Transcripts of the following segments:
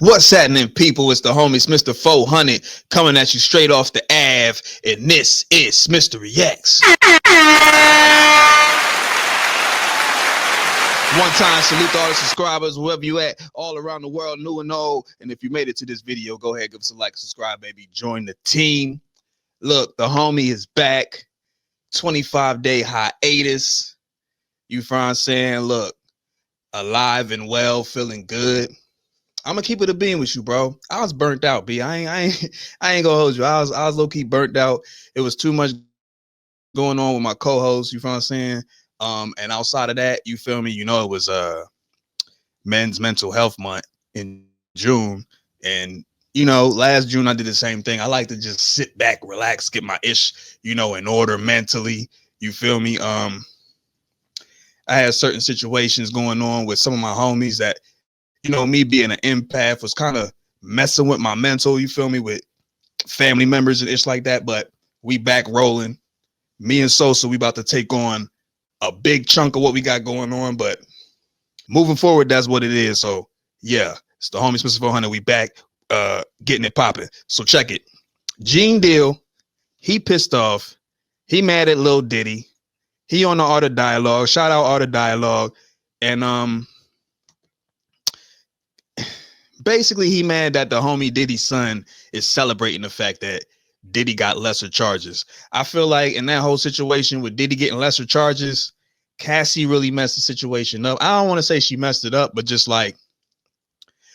What's happening, people? It's the homie Smitster 400 coming at you straight off the Ave, and this is Smitster Reacts. One time, salute to all the subscribers, wherever you at, all around the world, new and old. And if you made it to this video, go ahead, give us a like, subscribe, baby. Join the team. Look, the homie is back. 25-day hiatus. You feel what I'm saying? Look, alive and well, feeling good. I'm gonna keep it a beam with you, bro. I was burnt out, B. I ain't gonna hold you. I was low-key burnt out. It was too much going on with my co-host, you feel what I'm saying? And outside of that, you feel me? You know, it was Men's Mental Health Month in June. And you know, last June I did the same thing. I like to just sit back, relax, get my ish, you know, in order mentally. You feel me? I had certain situations going on with some of my homies that, you know, me being an empath was kind of messing with my mental, you feel me, with family members and it's like that. But we back rolling. Me and Sosa, we about to take on a big chunk of what we got going on. But moving forward, that's what it is. So yeah, it's the homie Smitster 400. We back getting it popping. So check it. Gene Deal, he pissed off. He mad at Lil Diddy. He on the Art of Dialogue. Shout out Art of Dialogue. And basically, he mad that the homie Diddy's son is celebrating the fact that Diddy got lesser charges. I feel like in that whole situation with Diddy getting lesser charges, Cassie really messed the situation up. I don't want to say she messed it up, but just like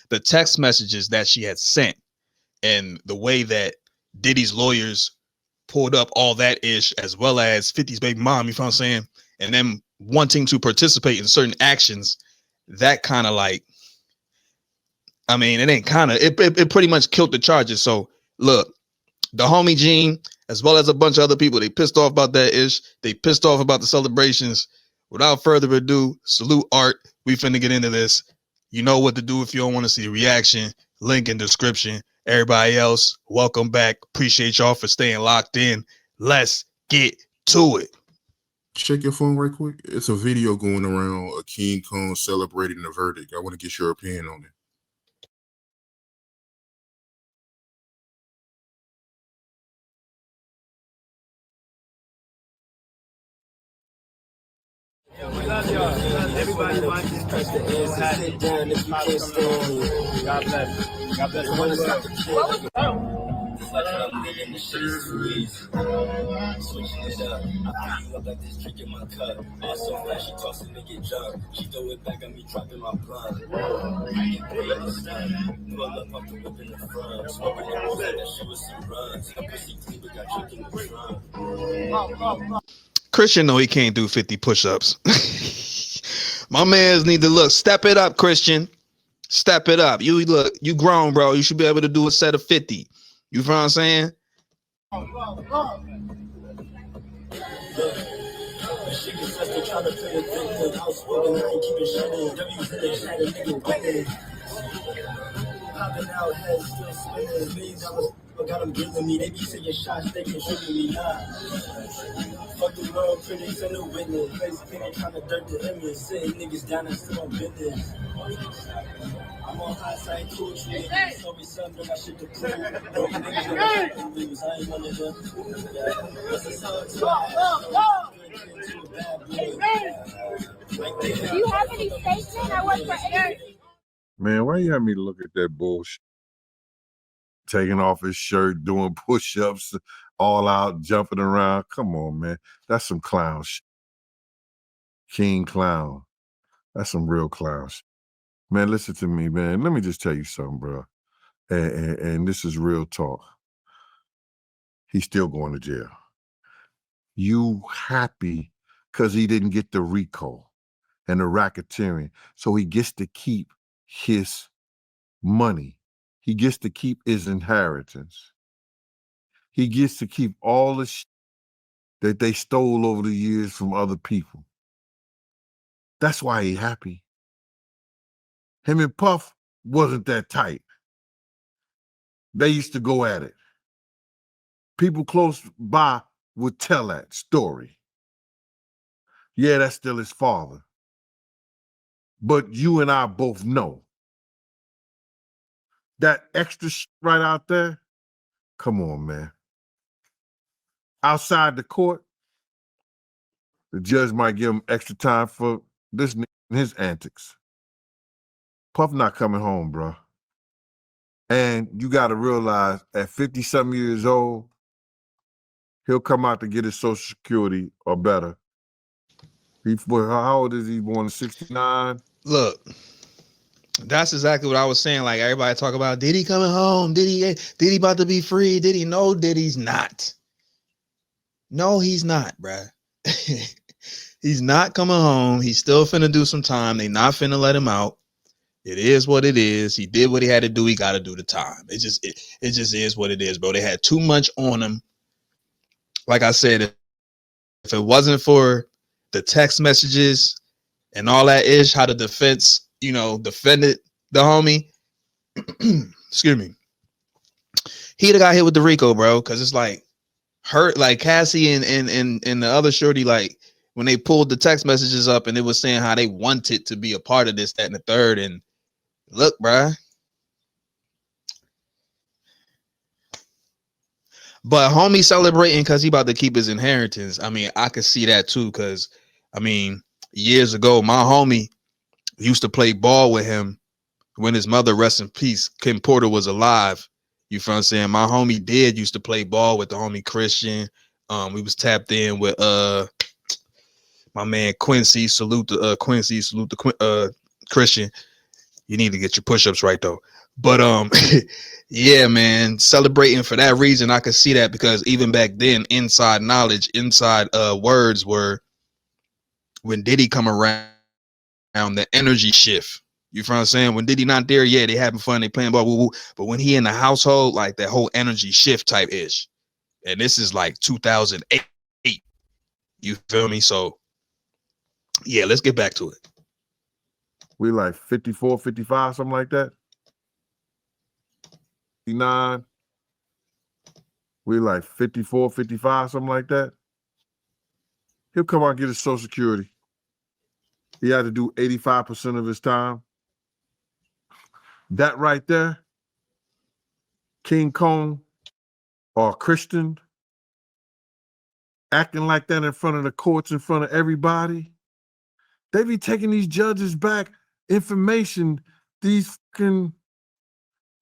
the text messages that she had sent and the way that Diddy's lawyers pulled up all that ish, as well as 50's baby mom, you know what I'm saying? And then wanting to participate in certain actions, that kind of like, I mean, it ain't kind of, it pretty much killed the charges. So look, the homie Gene, as well as a bunch of other people, they pissed off about that ish. They pissed off about the celebrations. Without further ado, salute Art. We finna get into this. You know what to do if you don't want to see the reaction. Link in description. Everybody else, welcome back. Appreciate y'all for staying locked in. Let's get to it. Check your phone right quick. It's a video going around of King Kong celebrating the verdict. I want to get your opinion on it. Everybody mind just press the air, sit down if you can't stand. God bless. God bless. One switching it up. I feel like this drink in my cup. Also fast, she toss a nigga jump. She throw it back at me, dropping my blunt. I get paid in the sun. Pull up, I'm the whip in the front. Smoking the rules like that shit with some runs. A pussy clean, but got drink in the trunk. Christian know he can't do 50 push-ups. My mans need to look. Step it up, Christian. Step it up. You look, you grown, bro. You should be able to do a set of 50. You feel what I'm saying? Got them giving me, they be taking shots, they can shoot me now. Fuck the world, critics and the witness. Face painting, trying to dirt the image. Sitting niggas down and still on business. I'm on high side, cool shit. So me son, but I shit to prove. Broken niggas gonna lose. I ain't one of them. What's the song to Do you have any statement? I work for Eric. Man, why you have me look at that bullshit? Taking off his shirt, doing push-ups, all out, jumping around. Come on, man. That's some clown shit. King Clown. That's some real clown shit. Man, listen to me, man. Let me just tell you something, bro. And this is real talk. He's still going to jail. You happy because he didn't get the recall and the racketeering. So he gets to keep his money. He gets to keep his inheritance. He gets to keep all the shit that they stole over the years from other people. That's why he happy. Him and Puff wasn't that tight. They used to go at it. People close by would tell that story. Yeah, that's still his father. But you and I both know That extra right out there. Come on, man. Outside the court, the judge might give him extra time for this and his antics. Puff not coming home, bro. And you got to realize at 50-something years old, he'll come out to get his Social Security or better. How old is he? Born in 69? Look, that's exactly what I was saying. Like, everybody talk about Diddy coming home. Diddy about to be free. Diddy, no, Diddy's not. No, he's not, bruh. He's not coming home. He's still finna do some time. They not finna let him out. It is what it is. He did what he had to do. He got to do the time. It just is what it is, bro. They had too much on him. Like I said, if it wasn't for the text messages and all that ish, how the defense, defended the homie, excuse me, he'd have got hit with the RICO, bro. Because it's like hurt, like Cassie and the other shorty, like when they pulled the text messages up and it was saying how they wanted to be a part of this, that, and the third. And look, bro. But homie celebrating because he about to keep his inheritance. I mean, I could see that too. Because I mean, years ago, my homie used to play ball with him when his mother, rest in peace, Kim Porter, was alive. You feel what I'm saying? My homie did used to play ball with the homie Christian. We was tapped in with my man Quincy. Salute to Quincy. Salute to Christian. You need to get your push-ups right though. But yeah, man, celebrating for that reason, I could see that, because even back then, inside knowledge, inside words were, when Diddy come around, the energy shift. You feel what I'm saying? When Diddy not there, yeah, they having fun, they playing ball, woo, woo. But when he in the household, like that whole energy shift type ish. And this is like 2008. You feel me? So yeah, let's get back to it. We like 54, 55, something like that. 59. We like 54, 55, something like that. He'll come out and get his Social Security. He had to do 85% of his time. That right there, King Kong or Christian, acting like that in front of the courts, in front of everybody. They be taking these judges back information. These fucking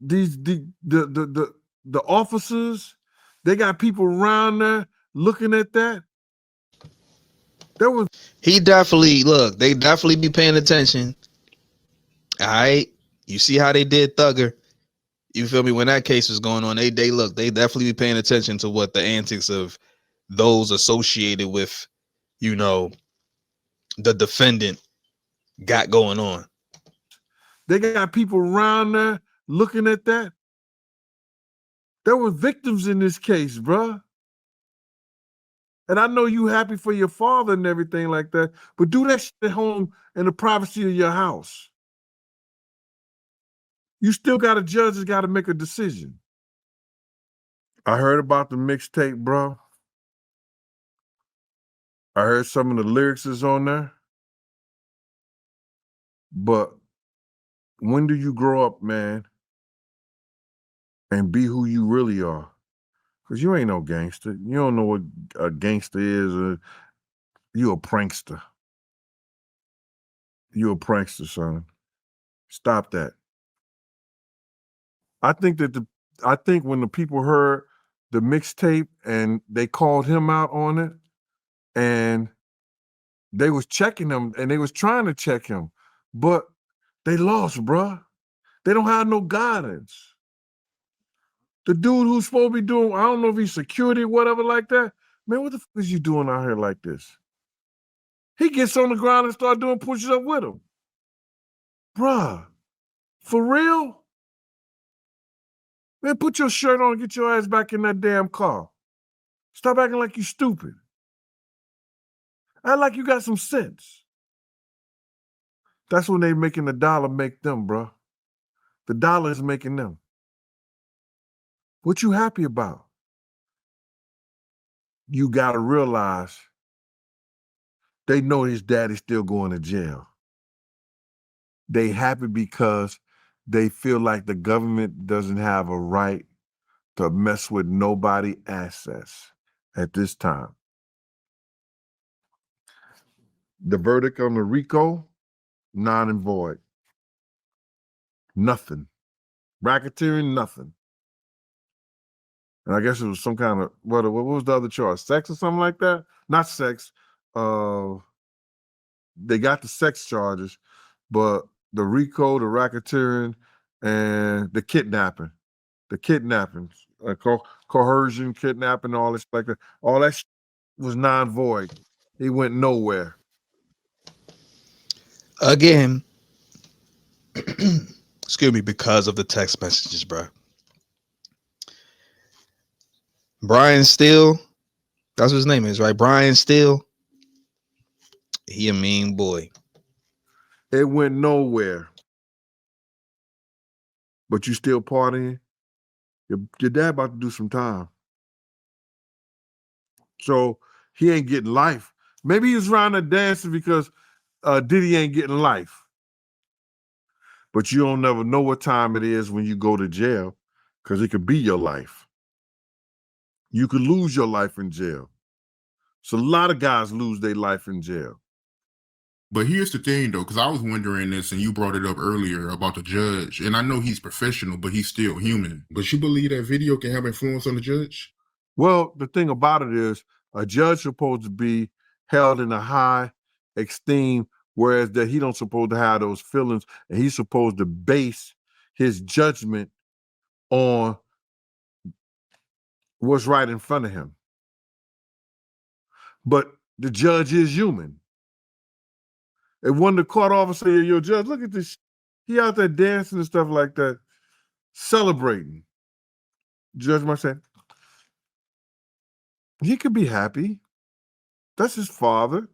the officers, they got people around there looking at that. He definitely, look, they definitely be paying attention. All right. You see how they did Thugger. You feel me? When that case was going on, they definitely be paying attention to what the antics of those associated with, the defendant got going on. They got people around there looking at that. There were victims in this case, bruh. And I know you happy for your father and everything like that, but do that shit at home in the privacy of your house. You still got a judge that's got to make a decision. I heard about the mixtape, bro. I heard some of the lyrics is on there. But when do you grow up, man, and be who you really are? Because you ain't no gangster. You don't know what a gangster is. You a prankster. You a prankster, son. Stop that. I think when the people heard the mixtape and they called him out on it, and they was checking him and they was trying to check him, but they lost, bruh. They don't have no guidance. The dude who's supposed to be doing, I don't know if he's security or whatever like that. Man, what the fuck is you doing out here like this? He gets on the ground and start doing push-ups up with him. Bruh, for real? Man, put your shirt on and get your ass back in that damn car. Stop acting like you stupid. Act like you got some sense. That's when they making the dollar make them, bruh. The dollar is making them. What you happy about? You gotta realize they know his daddy's still going to jail. They happy because they feel like the government doesn't have a right to mess with nobody's assets at this time. The verdict on the RICO, non and void. Nothing. Racketeering, nothing. And I guess it was some kind of, what was the other charge? Sex or something like that? Not sex. They got the sex charges, but the RICO, the racketeering, and the kidnapping. The kidnapping, coercion, kidnapping, all this like that. All that was non-void. He went nowhere. Again, excuse me, because of the text messages, bro. Brian Steele, that's what his name is, right? Brian Steele. He a mean boy. It went nowhere. But you still partying? Your dad about to do some time. So he ain't getting life. Maybe he was around there dancing because Diddy ain't getting life. But you don't never know what time it is when you go to jail, because it could be your life. You could lose your life in jail. So a lot of guys lose their life in jail. But here's the thing, though, because I was wondering this, and you brought it up earlier about the judge. And I know he's professional, but he's still human. But you believe that video can have influence on the judge? Well, the thing about it is, a judge supposed to be held in a high esteem, whereas that he don't supposed to have those feelings, and he's supposed to base his judgment on what's right in front of him. But the judge is human. And when the court officer say, yo, judge, look at this. He out there dancing and stuff like that, celebrating. Judge might say, he could be happy. That's his father.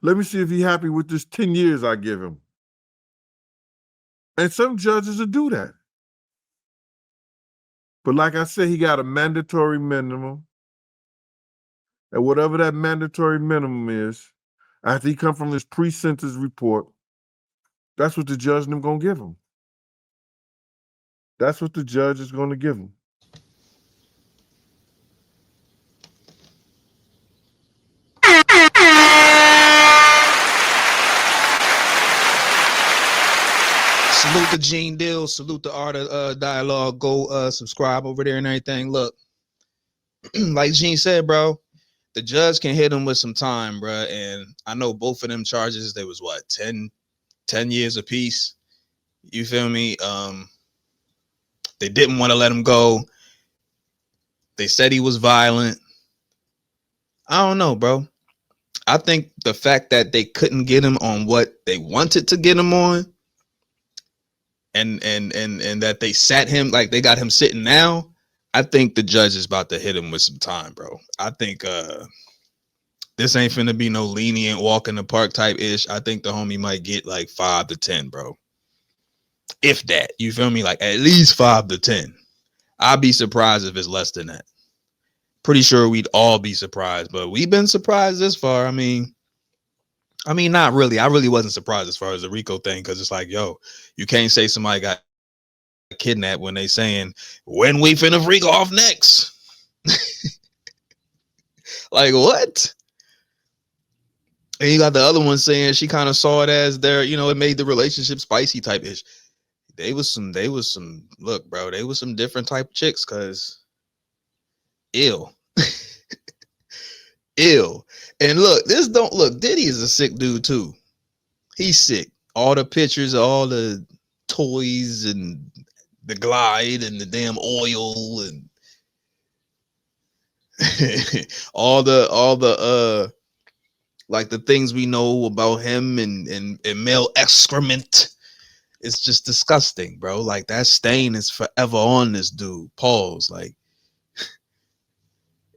Let me see if he's happy with this 10 years I give him. And some judges will do that. But like I said, he got a mandatory minimum. And whatever that mandatory minimum is, after he come from his pre-sentence report, that's what the judge is going to give him. That's what the judge is going to give him. Salute to Gene Dill. Salute the Art of Dialogue. Go subscribe over there and everything. Look, like Gene said, bro, the judge can hit him with some time, bro. And I know both of them charges, they was what, 10 years apiece. You feel me? They didn't want to let him go. They said he was violent. I don't know, bro. I think the fact that they couldn't get him on what they wanted to get him on, and that they sat him, like they got him sitting now, I think the judge is about to hit him with some time, bro. I think this ain't finna be no lenient walk in the park type ish. I think the homie might get like 5 to 10, bro. If that, you feel me? Like at least 5 to 10. I'd be surprised if it's less than that. Pretty sure we'd all be surprised, but we've been surprised this far. I mean, not really. I really wasn't surprised as far as the RICO thing, because it's like, yo, you can't say somebody got kidnapped when they saying, when we finna freak off next. Like, what? And you got the other one saying she kind of saw it as their, you know, it made the relationship spicy type ish. They was some, look, bro, they was some different type of chicks, cause ill. Ill. And look, Diddy is a sick dude too. He's sick. All the pictures, all the toys and the glide and the damn oil and all the like the things we know about him and male excrement. It's just disgusting, bro. Like that stain is forever on this dude. Pause. Like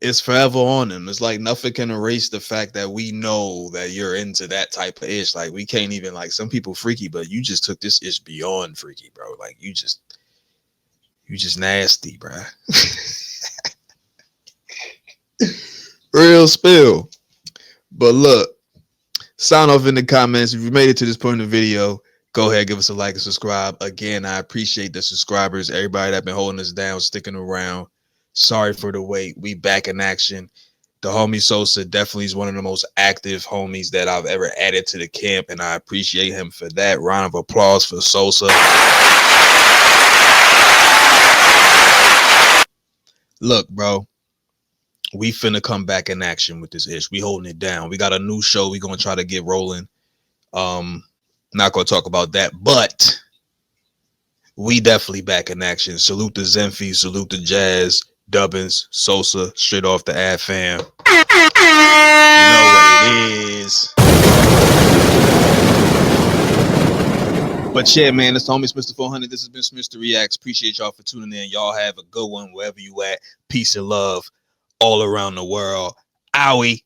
it's forever on him. It's like nothing can erase the fact that we know that you're into that type of ish. Like we can't even, like, some people freaky, but you just took this ish beyond freaky, bro. Like you just nasty, bro. Real spill. But look, sign off in the comments if you made it to this point in the video. Go ahead, give us a like and subscribe. Again, I appreciate the subscribers, everybody that been holding us down, sticking around. Sorry for the wait. We back in action. The homie Sosa definitely is one of the most active homies that I've ever added to the camp, and I appreciate him for that. Round of applause for Sosa. Look, bro, we finna come back in action with this ish. We holding it down. We got a new show we gonna try to get rolling. Not gonna talk about that, but we definitely back in action. Salute to Zenfi, salute to Jazz, Dubbins, Sosa, straight off the ad fam. You know what it is. But yeah, man, it's the homie Smitster 400. This has been Smitster Reacts. Appreciate y'all for tuning in. Y'all have a good one wherever you at. Peace and love all around the world. Owie.